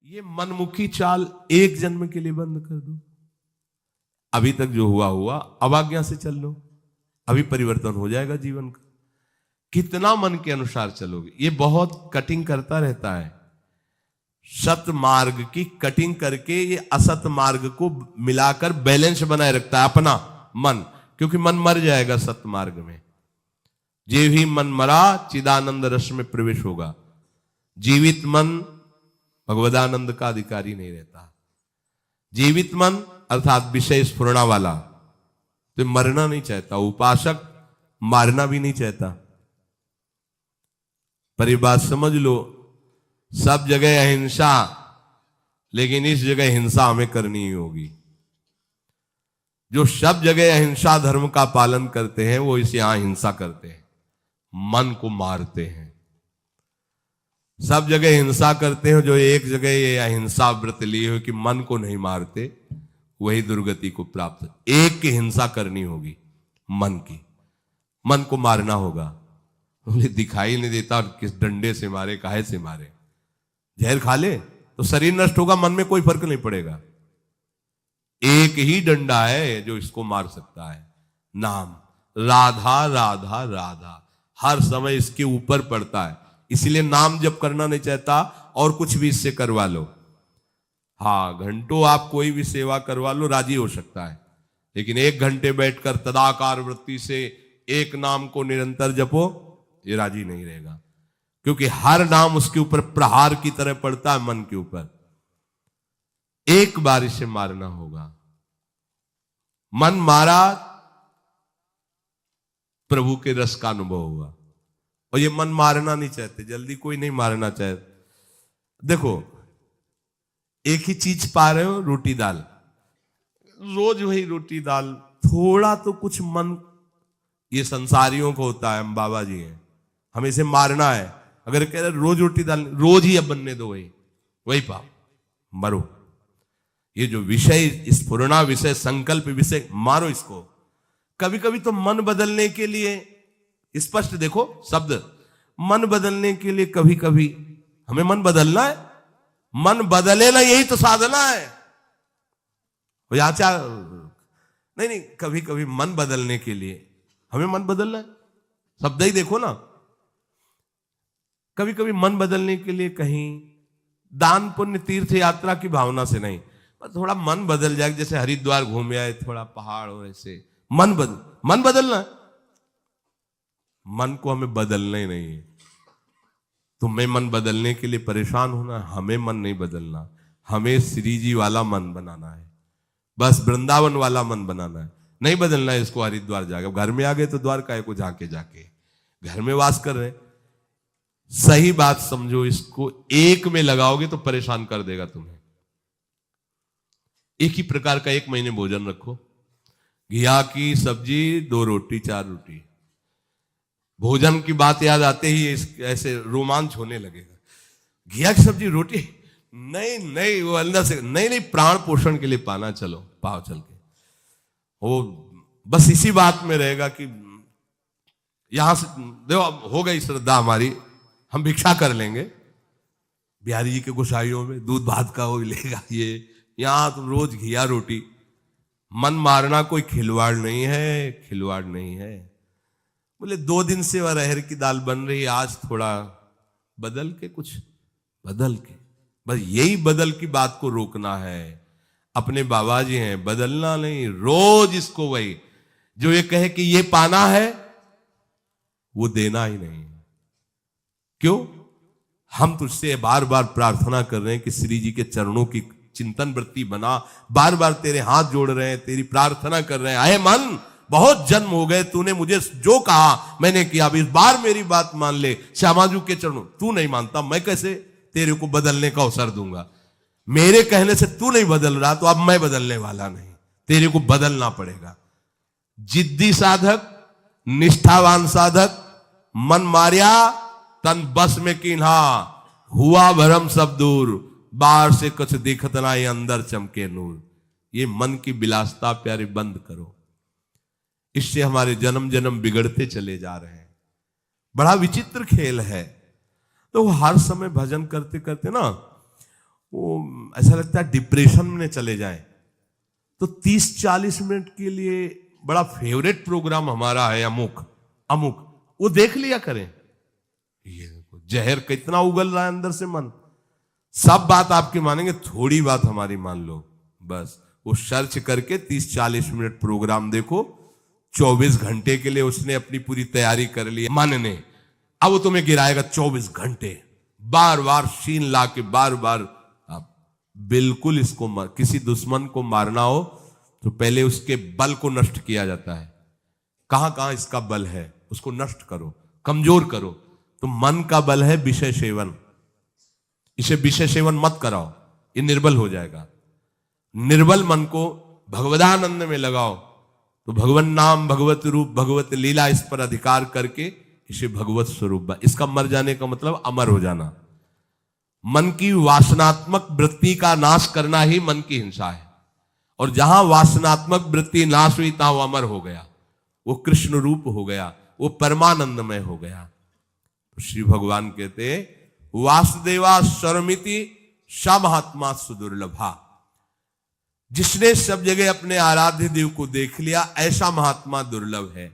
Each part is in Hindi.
ये मनमुखी चाल एक जन्म के लिए बंद कर दो। अभी तक जो हुआ हुआ, अब आज्ञा से चल लो, अभी परिवर्तन हो जाएगा जीवन का। कितना मन के अनुसार चलोगे, ये बहुत कटिंग करता रहता है। सत मार्ग की कटिंग करके ये असत मार्ग को मिलाकर बैलेंस बनाए रखता है अपना मन, क्योंकि मन मर जाएगा सत मार्ग में। जे भी मन मरा चिदानंद रस में प्रवेश होगा। जीवित मन भगवदानंद का अधिकारी नहीं रहता। जीवित मन अर्थात विषय स्फुरणा वाला तो मरना नहीं चाहता, उपासक मारना भी नहीं चाहता। पर ये बात समझ लो, सब जगह अहिंसा, लेकिन इस जगह हिंसा हमें करनी ही होगी। जो सब जगह अहिंसा धर्म का पालन करते हैं वो इस यहां हिंसा करते हैं, मन को मारते हैं। सब जगह हिंसा करते हैं, जो एक जगह ये अहिंसा व्रत लिए हो कि मन को नहीं मारते, वही दुर्गति को प्राप्त। एक की हिंसा करनी होगी, मन की, मन को मारना होगा। बोले दिखाई नहीं देता और किस डंडे से मारे, काहे से मारे, जहर खा ले तो शरीर नष्ट होगा, मन में कोई फर्क नहीं पड़ेगा। एक ही डंडा है जो इसको मार सकता है, नाम। राधा राधा राधा हर समय इसके ऊपर पड़ता है, इसलिए नाम जप करना नहीं चाहता और कुछ भी इससे करवा लो। हाँ, घंटों आप कोई भी सेवा करवा लो, राजी हो सकता है, लेकिन 1 घंटे बैठकर तदाकार वृत्ति से एक नाम को निरंतर जपो, ये राजी नहीं रहेगा, क्योंकि हर नाम उसके ऊपर प्रहार की तरह पड़ता है मन के ऊपर। एक बार इसे मारना होगा। मन मारा, प्रभु के रस का अनुभव हुआ। और ये मन मारना नहीं चाहते, जल्दी कोई नहीं मारना चाहते। देखो, एक ही चीज पा रहे हो, रोटी दाल, रोज वही रोटी दाल, थोड़ा तो कुछ मन, ये संसारियों को होता है, हम बाबा जी हैं, हमें इसे मारना है। अगर कह रहे रोज रोटी दाल, रोज ही अब बनने दो, वही पाओ, मरो। ये जो विषय स्फुरणा विषय, संकल्प विषय, मारो इसको। कभी कभी तो मन बदलने के लिए, स्पष्ट देखो शब्द, मन बदलने के लिए कभी कभी हमें मन बदलना है। मन बदले ना, यही तो साधना है। नहीं नहीं, कभी कभी मन बदलने के लिए हमें मन बदलना है, शब्द ही देखो ना। कभी कभी मन बदलने के लिए कहीं दान पुण्य तीर्थ यात्रा की भावना से नहीं, पर थोड़ा मन बदल जाए, जैसे हरिद्वार घूम आए, थोड़ा पहाड़ और ऐसे मन बदलना है। मन को हमें बदलना ही नहीं है। तुम्हें मन बदलने के लिए परेशान होना, हमें मन नहीं बदलना, हमें श्री जी वाला मन बनाना है, बस वृंदावन वाला मन बनाना है। नहीं बदलना है इसको हरिद्वार जाके। घर में आ गए तो द्वारका को जाके घर में वास कर रहे। सही बात समझो, इसको एक में लगाओगे तो परेशान कर देगा तुम्हें। एक ही प्रकार का 1 महीने भोजन रखो, घिया की सब्जी, 2 रोटी 4 रोटी। भोजन की बात याद आते ही ऐसे रोमांच होने लगेगा। घिया की सब्जी रोटी, नहीं नहीं, वो अंदर से नहीं नहीं, प्राण पोषण के लिए पाना, चलो पाओ चल के। वो बस इसी बात में रहेगा कि यहां से देखो हो गई श्रद्धा हमारी, हम भिक्षा कर लेंगे। बिहारी जी के गोसाइयों में दूध भात का वो लेगा, ये यहां तो रोज घिया रोटी। मन मारना कोई खिलवाड़ नहीं है, खिलवाड़ नहीं है। बोले 2 दिन से वह अरहर की दाल बन रही, आज थोड़ा बदल के, कुछ बदल के, बस यही बदल की बात को रोकना है। अपने बाबा जी हैं, बदलना नहीं, रोज इसको वही, जो ये कहे कि ये पाना है, वो देना ही नहीं। क्यों? हम तुझसे बार बार प्रार्थना कर रहे हैं कि श्री जी के चरणों की चिंतन वृत्ति बना, बार बार तेरे हाथ जोड़ रहे हैं, तेरी प्रार्थना कर रहे हैं। आए मन, बहुत जन्म हो गए, तूने मुझे जो कहा मैंने किया, अब इस बार मेरी बात मान ले। श्यामाजू के चरणों, तू नहीं मानता, मैं कैसे तेरे को बदलने का अवसर दूंगा? मेरे कहने से तू नहीं बदल रहा, तो अब मैं बदलने वाला नहीं, तेरे को बदलना पड़ेगा। जिद्दी साधक, निष्ठावान साधक, मन मारिया तन बस में किन्हा, हुआ भरम सब दूर, बाहर से कुछ दिखत ना, ये अंदर चमके नूर। ये मन की विलासता प्यारे बंद करो, इससे हमारे जन्म जन्म बिगड़ते चले जा रहे हैं। बड़ा विचित्र खेल है। तो वो हर समय भजन करते करते ना, वो ऐसा लगता है डिप्रेशन में चले जाएं। तो 30-40 मिनट के लिए बड़ा फेवरेट प्रोग्राम हमारा है अमुक अमुक, वो देख लिया करें। ये जहर कितना उगल रहा है अंदर से मन, सब बात आपकी मानेंगे, थोड़ी बात हमारी मान लो बस। वो सर्च करके 30-40 मिनट प्रोग्राम देखो, 24 घंटे के लिए उसने अपनी पूरी तैयारी कर ली मन ने। अब वो तुम्हें गिराएगा 24 घंटे, बार बार सीन ला के बार बार। आप बिल्कुल इसको किसी दुश्मन को मारना हो तो पहले उसके बल को नष्ट किया जाता है। कहां कहां इसका बल है उसको नष्ट करो, कमजोर करो। तो मन का बल है विषय सेवन, इसे विषय सेवन मत कराओ, ये निर्बल हो जाएगा। निर्बल मन को भगवदानंद में लगाओ तो भगवन नाम, भगवत रूप, भगवत लीला, इस पर अधिकार करके इसे भगवत स्वरूप। इसका मर जाने का मतलब अमर हो जाना। मन की वासनात्मक वृत्ति का नाश करना ही मन की हिंसा है। और जहां वासनात्मक वृत्ति नाश हुई तहां वो अमर हो गया, वो कृष्ण रूप हो गया, वो परमानंदमय हो गया। तो श्री भगवान कहते वासुदेवा सर्वमिति स महात्मा सुदुर्लभा। जिसने सब जगह अपने आराध्य देव को देख लिया, ऐसा महात्मा दुर्लभ है।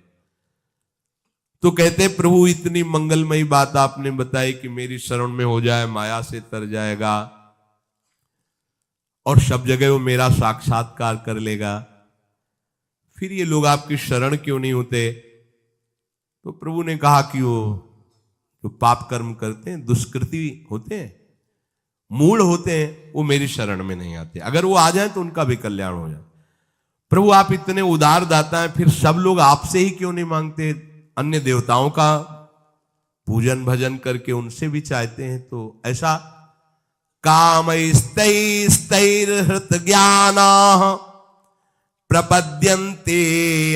तो कहते प्रभु इतनी मंगलमयी बात आपने बताई कि मेरी शरण में हो जाए माया से तर जाएगा और सब जगह वो मेरा साक्षात्कार कर लेगा, फिर ये लोग आपकी शरण क्यों नहीं होते? तो प्रभु ने कहा कि वो जो पाप कर्म करते हैं, दुष्कृति होते हैं, मूढ़ होते हैं, वो मेरी शरण में नहीं आते। अगर वो आ जाए तो उनका भी कल्याण हो जाए। प्रभु आप इतने उदार दाता हैं, फिर सब लोग आपसे ही क्यों नहीं मांगते? अन्य देवताओं का पूजन भजन करके उनसे भी चाहते हैं। तो ऐसा कामैस्तैस्तैर्हृत ज्ञाना प्रपद्यन्ते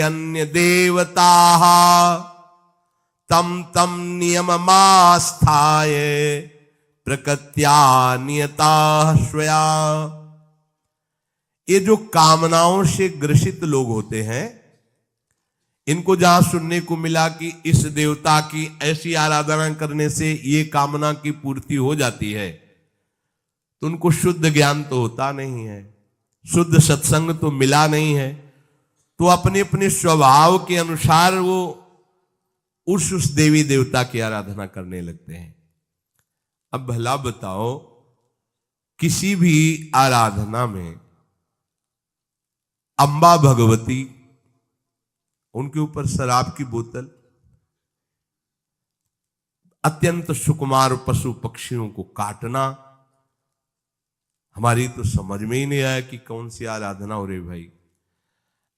अन्य देवताः तम तम नियममास्थाय प्रकृत्या नियता स्वया। ये जो कामनाओं से ग्रसित लोग होते हैं, इनको जहां सुनने को मिला कि इस देवता की ऐसी आराधना करने से ये कामना की पूर्ति हो जाती है, तो उनको शुद्ध ज्ञान तो होता नहीं है, शुद्ध सत्संग तो मिला नहीं है। तो अपने अपने स्वभाव के अनुसार वो उस देवी देवता की आराधना करने लगते हैं। अब भला बताओ, किसी भी आराधना में अंबा भगवती, उनके ऊपर शराब की बोतल, अत्यंत सुकुमार पशु पक्षियों को काटना, हमारी तो समझ में ही नहीं आया कि कौन सी आराधना हो रही भाई।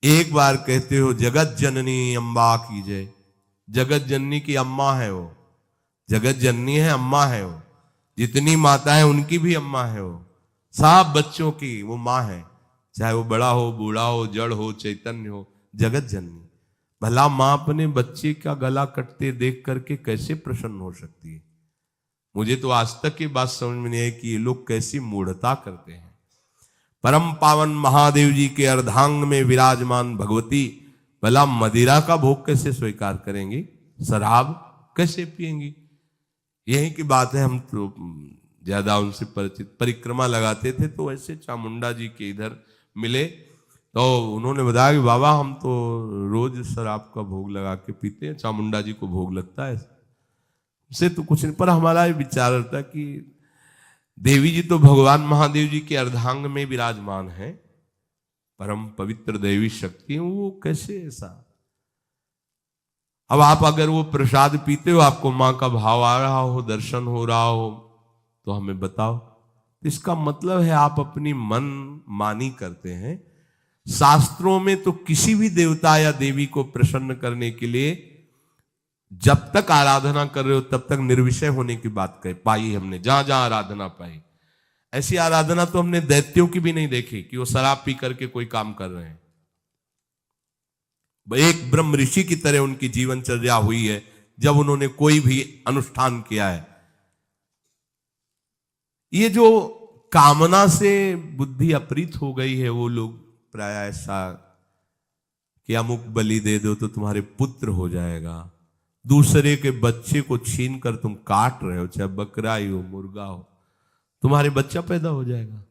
एक बार कहते हो जगत जननी अम्बा की जय। जगत जननी की अम्मा है वो, जगत जननी है, अम्मा है वो। जितनी माता है उनकी भी अम्मा है वो, सब बच्चों की वो माँ है, चाहे वो बड़ा हो, बूढ़ा हो, जड़ हो, चैतन्य हो, जगत जननी। भला माँ अपने बच्चे का गला कटते देख करके कैसे प्रसन्न हो सकती है? मुझे तो आज तक ये बात समझ में नहीं आई कि ये लोग कैसी मूढ़ता करते हैं। परम पावन महादेव जी के अर्धांग में विराजमान भगवती भला मदिरा का भोग कैसे स्वीकार करेंगी? शराब कैसे पिएंगी? यही की बात है। हम तो ज्यादा उनसे परिचित, परिक्रमा लगाते थे तो ऐसे चामुंडा जी के इधर मिले तो उन्होंने बताया कि बाबा हम तो रोज शराब का भोग लगा के पीते हैं, चामुंडा जी को भोग लगता है, से तो कुछ नहीं। पर हमारा ये विचार रहता कि देवी जी तो भगवान महादेव जी के अर्धांग में विराजमान है, परम पवित्र देवी शक्ति, वो कैसे ऐसा? अब आप अगर वो प्रसाद पीते हो, आपको मां का भाव आ रहा हो, दर्शन हो रहा हो, तो हमें बताओ। इसका मतलब है आप अपनी मन मानी करते हैं। शास्त्रों में तो किसी भी देवता या देवी को प्रसन्न करने के लिए जब तक आराधना कर रहे हो तब तक निर्विषय होने की बात पाई हमने, जहां जहां आराधना पाई। ऐसी आराधना तो हमने दैत्यों की भी नहीं देखी कि वो शराब पी करके कोई काम कर रहे हैं। एक ब्रह्म ऋषि की तरह उनकी जीवनचर्या हुई है जब उन्होंने कोई भी अनुष्ठान किया है। ये जो कामना से बुद्धि अपरीत हो गई है, वो लोग प्राय ऐसा कि अमुक बलि दे दो तो तुम्हारे पुत्र हो जाएगा, दूसरे के बच्चे को छीन कर तुम काट रहे हो, चाहे बकरा ही हो, मुर्गा हो, तुम्हारे बच्चा पैदा हो जाएगा।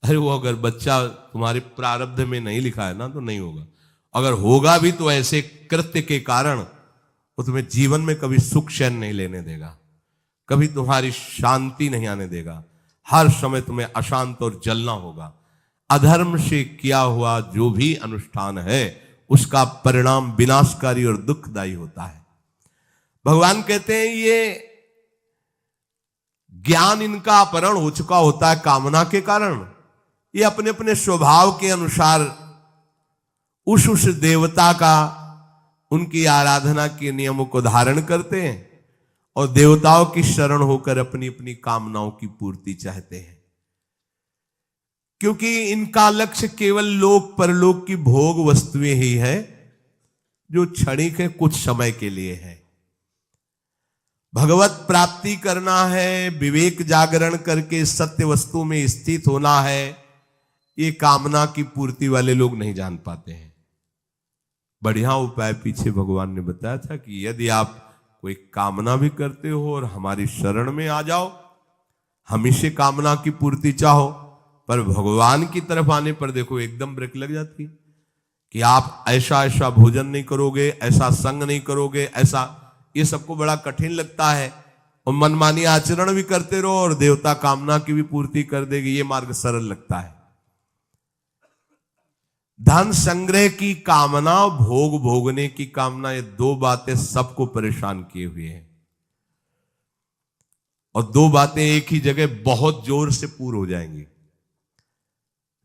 अरे वो अगर बच्चा तुम्हारे प्रारब्ध में नहीं लिखा है ना तो नहीं होगा, अगर होगा भी तो ऐसे कृत्य के कारण वो तुम्हें जीवन में कभी सुख चैन नहीं लेने देगा, कभी तुम्हारी शांति नहीं आने देगा, हर समय तुम्हें अशांत और जलना होगा। अधर्म से किया हुआ जो भी अनुष्ठान है उसका परिणाम विनाशकारी और दुखदायी होता है। भगवान कहते हैं ये ज्ञान इनका अपहरण हो चुका होता है कामना के कारण। ये अपने अपने स्वभाव के अनुसार उस देवता का, उनकी आराधना के नियमों को धारण करते हैं और देवताओं की शरण होकर अपनी अपनी कामनाओं की पूर्ति चाहते हैं, क्योंकि इनका लक्ष्य केवल लोक परलोक की भोग वस्तुएं ही है जो क्षणिक है, कुछ समय के लिए है। भगवत प्राप्ति करना है, विवेक जागरण करके सत्य वस्तु में स्थित होना है, ये कामना की पूर्ति वाले लोग नहीं जान पाते हैं। बढ़िया उपाय पीछे भगवान ने बताया था कि यदि आप कोई कामना भी करते हो और हमारी शरण में आ जाओ, हम इसे कामना की पूर्ति चाहो, पर भगवान की तरफ आने पर देखो एकदम ब्रेक लग जाती कि आप ऐसा ऐसा भोजन नहीं करोगे, ऐसा संग नहीं करोगे, ऐसा, ये सबको बड़ा कठिन लगता है और मनमानी आचरण भी करते रहो और देवता कामना की भी पूर्ति कर देगी, ये मार्ग सरल लगता है। धन संग्रह की कामना, भोग भोगने की कामना, ये दो बातें सबको परेशान किए हुए हैं और दो बातें एक ही जगह बहुत जोर से पूर्ण हो जाएंगी।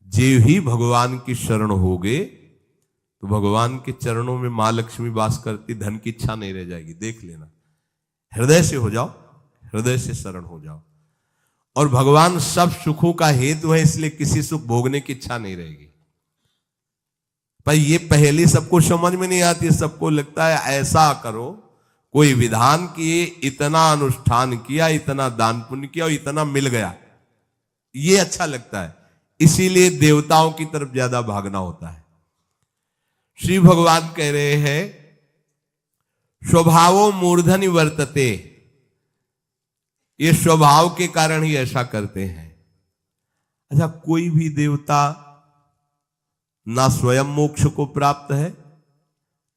जे ही भगवान की शरण होगे तो भगवान के चरणों में मां लक्ष्मी वास करती, धन की इच्छा नहीं रह जाएगी। देख लेना, हृदय से हो जाओ, हृदय से शरण हो जाओ और भगवान सब सुखों का हेतु है, इसलिए किसी सुख भोगने की इच्छा नहीं रहेगी। पर ये पहले सबको समझ में नहीं आती, सबको लगता है ऐसा करो, कोई विधान किए, इतना अनुष्ठान किया, इतना दान पुण्य किया और इतना मिल गया, ये अच्छा लगता है, इसीलिए देवताओं की तरफ ज्यादा भागना होता है। श्री भगवान कह रहे हैं स्वभावो मूर्धनि वर्तते, ये स्वभाव के कारण ही ऐसा करते हैं। अच्छा, कोई भी देवता ना स्वयं मोक्ष को प्राप्त है,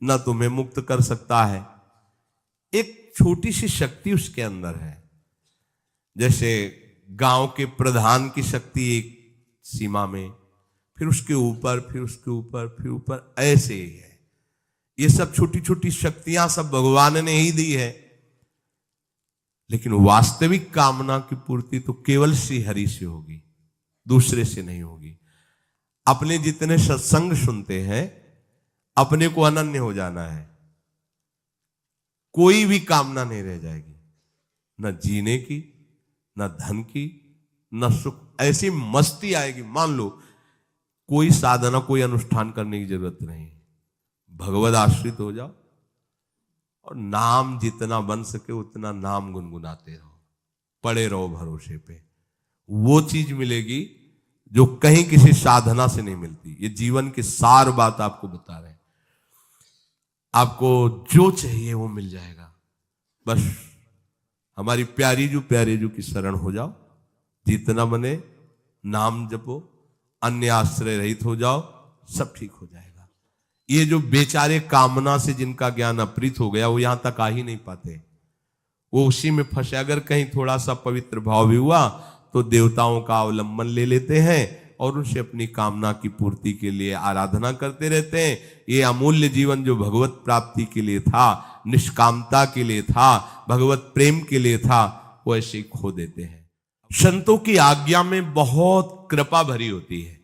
ना तुम्हें मुक्त कर सकता है। एक छोटी सी शक्ति उसके अंदर है, जैसे गांव के प्रधान की शक्ति एक सीमा में, फिर उसके ऊपर, फिर उसके ऊपर, फिर ऊपर, ऐसे ही है। ये सब छोटी छोटी शक्तियां सब भगवान ने ही दी है, लेकिन वास्तविक कामना की पूर्ति तो केवल श्री हरि से होगी, दूसरे से नहीं होगी। अपने जितने सत्संग सुनते हैं, अपने को अनन्य हो जाना है, कोई भी कामना नहीं रह जाएगी, न जीने की, न धन की, न सुख। ऐसी मस्ती आएगी, मान लो कोई साधना, कोई अनुष्ठान करने की जरूरत नहीं, भगवद आश्रित हो जाओ और नाम जितना बन सके उतना नाम गुनगुनाते रहो, पड़े रहो भरोसे पे। वो चीज मिलेगी जो कहीं किसी साधना से नहीं मिलती। ये जीवन की सार बात आपको बता रहे हैं, आपको जो चाहिए वो मिल जाएगा। बस हमारी प्यारी जो की शरण हो जाओ, जितना बने नाम जपो, अन्य आश्रय रहित हो जाओ, सब ठीक हो जाएगा। ये जो बेचारे कामना से जिनका ज्ञान अपहृत हो गया, वो यहां तक आ ही नहीं पाते, वो उसी में फंसे। अगर कहीं थोड़ा सा पवित्र भाव भी हुआ तो देवताओं का अवलंबन ले लेते हैं और उनसे अपनी कामना की पूर्ति के लिए आराधना करते रहते हैं। ये अमूल्य जीवन जो भगवत प्राप्ति के लिए था, निष्कामता के लिए था, भगवत प्रेम के लिए था, वो ऐसे ही खो देते हैं। संतों की आज्ञा में बहुत कृपा भरी होती है।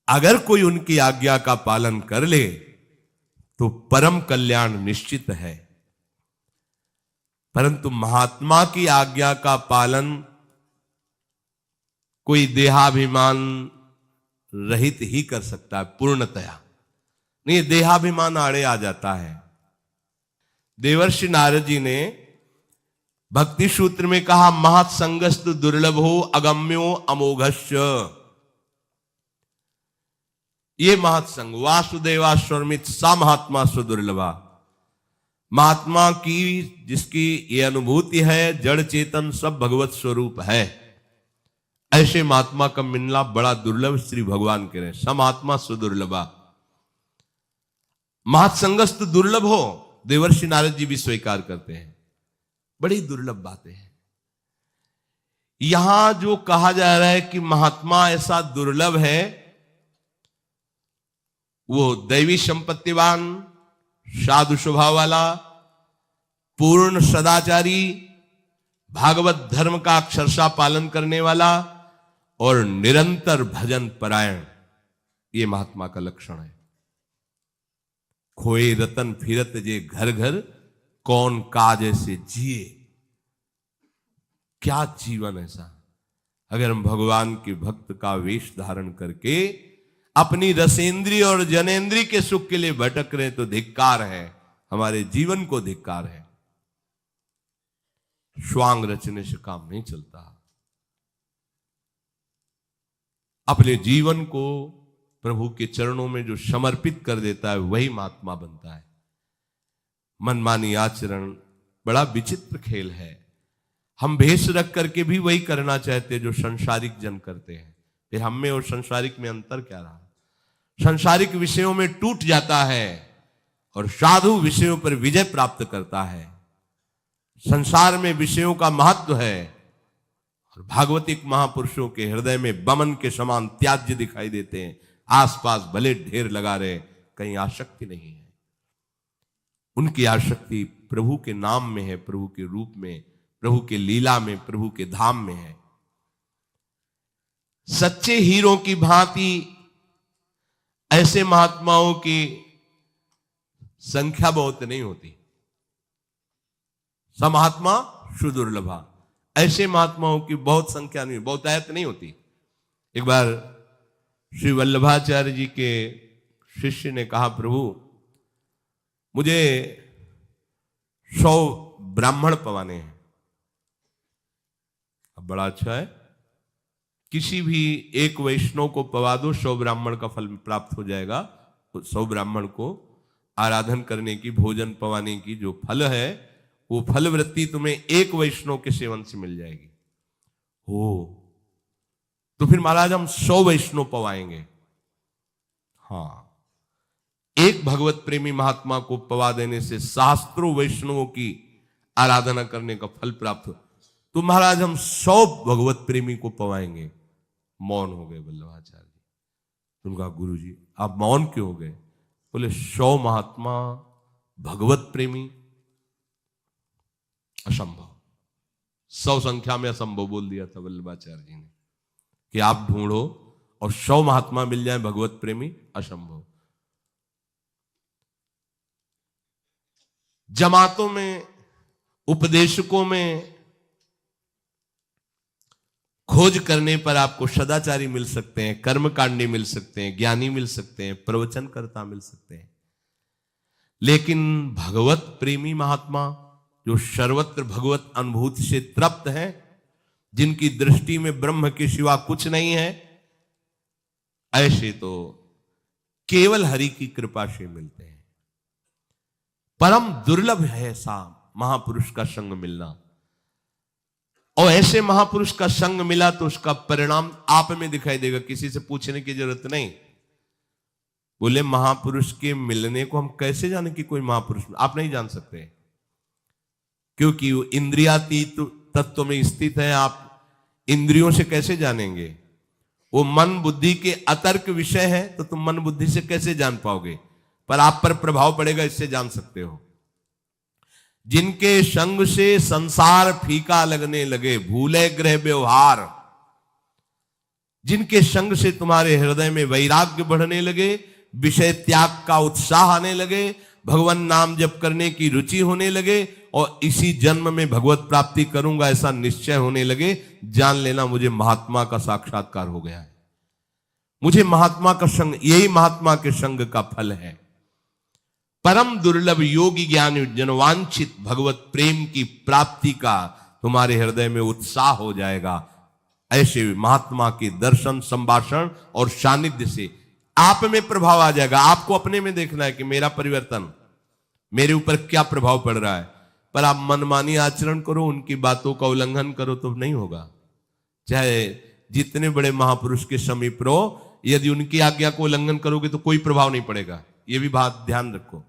अगर कोई उनकी आज्ञा का पालन कर ले तो परम कल्याण निश्चित है, परंतु महात्मा की आज्ञा का पालन कोई देहाभिमान रहित ही कर सकता है पूर्णतया, नहीं देहाभिमान आड़े आ जाता है। देवर्षि नारद जी ने भक्ति सूत्र में कहा, महत्संगस्तु दुर्लभो अगम्यो अमोघस्य। ये महत्संग वासुदेवा स्वर्मित सा महात्मा सुदुर्लभा, महात्मा की जिसकी ये अनुभूति है जड़ चेतन सब भगवत स्वरूप है, ऐसे महात्मा का मिलना बड़ा दुर्लभ श्री भगवान कह रहे हैं। समात्मा सुदुर्लभा, महत्संगस्त दुर्लभ हो, देवर्षि नारद जी भी स्वीकार करते हैं, बड़ी दुर्लभ बातें हैं। यहां जो कहा जा रहा है कि महात्मा ऐसा दुर्लभ है, वो दैवी संपत्तिवान, साधु स्वभाव वाला, पूर्ण सदाचारी, भागवत धर्म का अक्षरशः पालन करने वाला और निरंतर भजन परायण, ये महात्मा का लक्षण है। खोए रतन फिरत जे घर घर, कौन काज ऐसे जिए। क्या जीवन ऐसा, अगर हम भगवान के भक्त का वेश धारण करके अपनी रसेंद्रिय और जनेंद्रिय के सुख के लिए भटक रहे तो धिक्कार है, हमारे जीवन को धिक्कार है। श्वांग रचने से काम नहीं चलता। अपने जीवन को प्रभु के चरणों में जो समर्पित कर देता है वही महात्मा बनता है। मनमानी आचरण बड़ा विचित्र खेल है। हम भेष रख करके भी वही करना चाहते जो संसारिक जन करते हैं, फिर हम में और संसारिक में अंतर क्या रहा। संसारिक विषयों में टूट जाता है और साधु विषयों पर विजय प्राप्त करता है। संसार में विषयों का महत्व है और भागवतिक महापुरुषों के हृदय में बमन के समान त्याज्य दिखाई देते हैं। आसपास भले ढेर लगा रहे, कहीं आसक्ति नहीं है। उनकी आसक्ति प्रभु के नाम में है, प्रभु के रूप में, प्रभु के लीला में, प्रभु के धाम में है। सच्चे हीरों की भांति ऐसे महात्माओं की संख्या बहुत नहीं होती। समात्मा सुदुर्लभा, ऐसे महात्माओं की बहुत संख्या नहीं, बहुतायत नहीं होती। एक बार श्री वल्लभाचार्य जी के शिष्य ने कहा, प्रभु मुझे 100 ब्राह्मण पवाने हैं। अब बड़ा अच्छा है, किसी भी एक वैष्णव को पवा दो, 100 ब्राह्मण का फल प्राप्त हो जाएगा। 100 ब्राह्मण को आराधन करने की, भोजन पवाने की जो फल है, वो फल वृत्ति तुम्हें एक वैष्णव के सेवन से मिल जाएगी। हो तो फिर महाराज हम 100 वैष्णव पवाएंगे। हाँ, एक भगवत प्रेमी महात्मा को पवा देने से सहस्त्रों वैष्णवों की आराधना करने का फल प्राप्त हो, तो महाराज हम 100 भगवत प्रेमी को पवाएंगे। मौन हो गए वल्लभाचार्य जी। उनका गुरु जी आप मौन क्यों हो गए? बोले 100 महात्मा भगवत प्रेमी असंभव, 100 संख्या में असंभव बोल दिया था वल्लभाचार्य जी ने कि आप ढूंढो और 100 महात्मा मिल जाए भगवत प्रेमी, असंभव। जमातों में, उपदेशकों में खोज करने पर आपको सदाचारी मिल सकते हैं, कर्मकांडी मिल सकते हैं, ज्ञानी मिल सकते हैं, प्रवचनकर्ता मिल सकते हैं, लेकिन भगवत प्रेमी महात्मा जो सर्वत्र भगवत अनुभूति से तृप्त है, जिनकी दृष्टि में ब्रह्म के सिवा कुछ नहीं है, ऐसे तो केवल हरि की कृपा से मिलते हैं। परम दुर्लभ है ऐसा महापुरुष का संग मिलना। और ऐसे महापुरुष का संग मिला तो उसका परिणाम आप में दिखाई देगा, किसी से पूछने की जरूरत नहीं। बोले महापुरुष के मिलने को हम कैसे जाने कि कोई महापुरुष, आप नहीं जान सकते, क्योंकि वो इंद्रियातीत तत्व में स्थित है। आप इंद्रियों से कैसे जानेंगे? वो मन बुद्धि के अतर्क विषय है, तो तुम मन बुद्धि से कैसे जान पाओगे? पर आप पर प्रभाव पड़ेगा, इससे जान सकते हो। जिनके संग से संसार फीका लगने लगे, भूले ग्रह व्यवहार, जिनके संग से तुम्हारे हृदय में वैराग्य बढ़ने लगे, विषय त्याग का उत्साह आने लगे, भगवान नाम जप करने की रुचि होने लगे और इसी जन्म में भगवत प्राप्ति करूंगा ऐसा निश्चय होने लगे, जान लेना मुझे महात्मा का साक्षात्कार हो गया है। मुझे महात्मा का संग, यही महात्मा के संग का फल है। परम दुर्लभ योगी ज्ञान जनवांछित भगवत प्रेम की प्राप्ति का तुम्हारे हृदय में उत्साह हो जाएगा। ऐसे महात्मा के दर्शन, संभाषण और सानिध्य से आप में प्रभाव आ जाएगा। आपको अपने में देखना है कि मेरा परिवर्तन, मेरे ऊपर क्या प्रभाव पड़ रहा है। पर आप मनमानी आचरण करो, उनकी बातों का उल्लंघन करो तो नहीं होगा। चाहे जितने बड़े महापुरुष के समीप रहो, यदि उनकी आज्ञा को उल्लंघन करोगे तो कोई प्रभाव नहीं पड़ेगा। यह भी बात ध्यान रखो।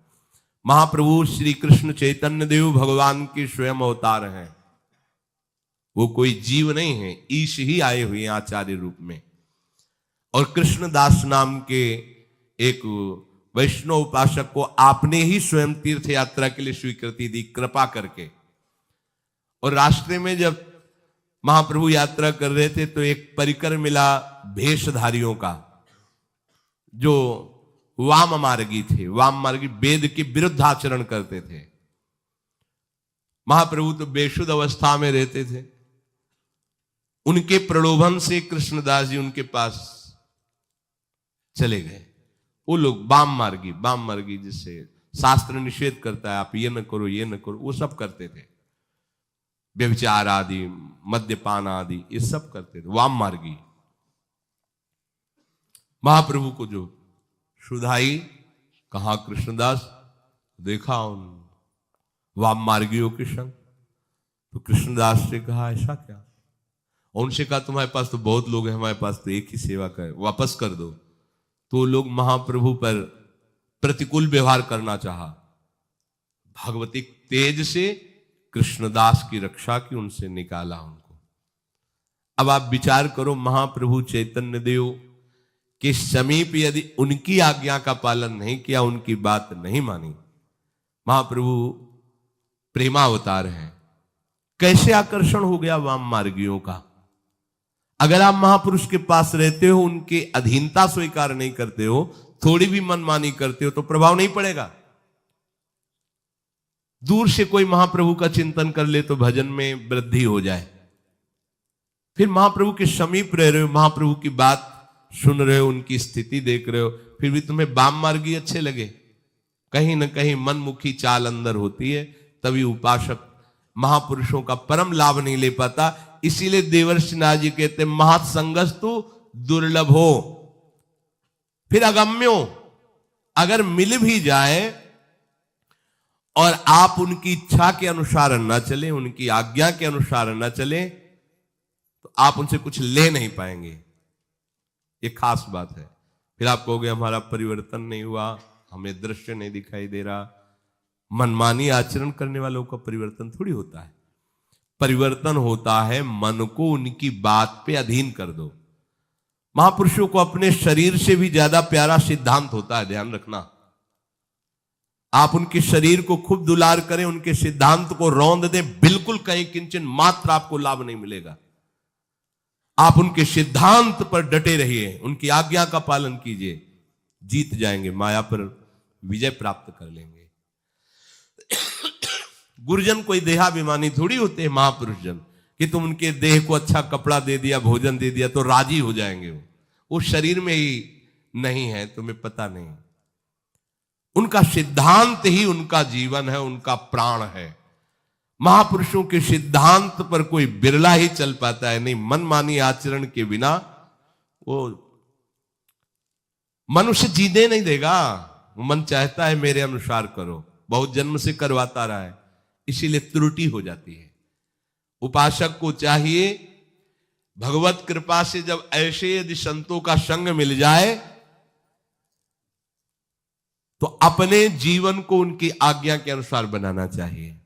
महाप्रभु श्री कृष्ण चैतन्य देव भगवान के स्वयं अवतार हैं। वो कोई जीव नहीं है, ईश ही आए हुए हैं आचार्य रूप में। और कृष्णदास नाम के एक वैष्णव उपासक को आपने ही स्वयं तीर्थ यात्रा के लिए स्वीकृति दी, कृपा करके। और रास्ते में जब महाप्रभु यात्रा कर रहे थे तो एक परिकर मिला भेषधारियों का, जो वाम मार्गी थे। वाम मार्गी वेद के विरुद्ध आचरण करते थे। महाप्रभु तो बेशुद्ध अवस्था में रहते थे। उनके प्रलोभन से कृष्णदास जी उनके पास चले गए। वो लोग वाम मार्गी जिससे शास्त्र निषेध करता है, आप ये न करो ये न करो, वो सब करते थे। व्यभिचार आदि, मद्यपान आदि, ये सब करते थे वाम मार्गी। महाप्रभु को जो सुधाई, कहा कृष्णदास देखा उन वाम मार्गियों के संग। तो कृष्णदास से कहा ऐसा क्या? और उनसे कहा तुम्हारे पास तो बहुत लोग हैं, हमारे पास तो एक ही सेवा का है, वापस कर दो। तो लोग महाप्रभु पर प्रतिकूल व्यवहार करना चाहा। भगवती तेज से कृष्णदास की रक्षा की, उनसे निकाला उनको। अब आप विचार करो, महाप्रभु चैतन्य देव के समीप यदि उनकी आज्ञा का पालन नहीं किया, उनकी बात नहीं मानी, महाप्रभु प्रेमावतार हैं, कैसे आकर्षण हो गया वाम मार्गियों का। अगर आप महापुरुष के पास रहते हो, उनके अधीनता स्वीकार नहीं करते हो, थोड़ी भी मनमानी करते हो तो प्रभाव नहीं पड़ेगा। दूर से कोई महाप्रभु का चिंतन कर ले तो भजन में वृद्धि हो जाए। फिर महाप्रभु के समीप रह रहे हो, महाप्रभु की बात सुन रहे हो, उनकी स्थिति देख रहे हो, फिर भी तुम्हें वाम मार्गी अच्छे लगे। कहीं ना कहीं मनमुखी चाल अंदर होती है, तभी उपासक महापुरुषों का परम लाभ नहीं ले पाता। इसीलिए देवर्षि नाथ जी कहते महत्संगस्तु दुर्लभो। फिर अगम्यो, अगर मिल भी जाए और आप उनकी इच्छा के अनुसार न चले, उनकी आज्ञा के अनुसार न चले, तो आप उनसे कुछ ले नहीं पाएंगे। ये खास बात है। फिर आप कहोगे हमारा परिवर्तन नहीं हुआ, हमें दृश्य नहीं दिखाई दे रहा। मनमानी आचरण करने वालों का परिवर्तन थोड़ी होता है। परिवर्तन होता है मन को उनकी बात पे अधीन कर दो। महापुरुषों को अपने शरीर से भी ज्यादा प्यारा सिद्धांत होता है, ध्यान रखना। आप उनके शरीर को खूब दुलार करें, उनके सिद्धांत को रौंद दें, बिल्कुल कहीं किंचन मात्र आपको लाभ नहीं मिलेगा। आप उनके सिद्धांत पर डटे रहिए, उनकी आज्ञा का पालन कीजिए, जीत जाएंगे, माया पर विजय प्राप्त कर लेंगे। गुरुजन कोई देहाभिमानी थोड़ी होते हैं महापुरुष जन कि तुम उनके देह को अच्छा कपड़ा दे दिया, भोजन दे दिया तो राजी हो जाएंगे। वो शरीर में ही नहीं है, तुम्हें पता नहीं। उनका सिद्धांत ही उनका जीवन है, उनका प्राण है। महापुरुषों के सिद्धांत पर कोई बिरला ही चल पाता है। नहीं, मनमानी आचरण के बिना वो मनुष्य जीने नहीं देगा। वो मन चाहता है मेरे अनुसार करो, बहुत जन्म से करवाता रहा है, इसीलिए त्रुटि हो जाती है। उपासक को चाहिए भगवत कृपा से जब ऐसे यदि संतों का संग मिल जाए तो अपने जीवन को उनकी आज्ञा के अनुसार बनाना चाहिए।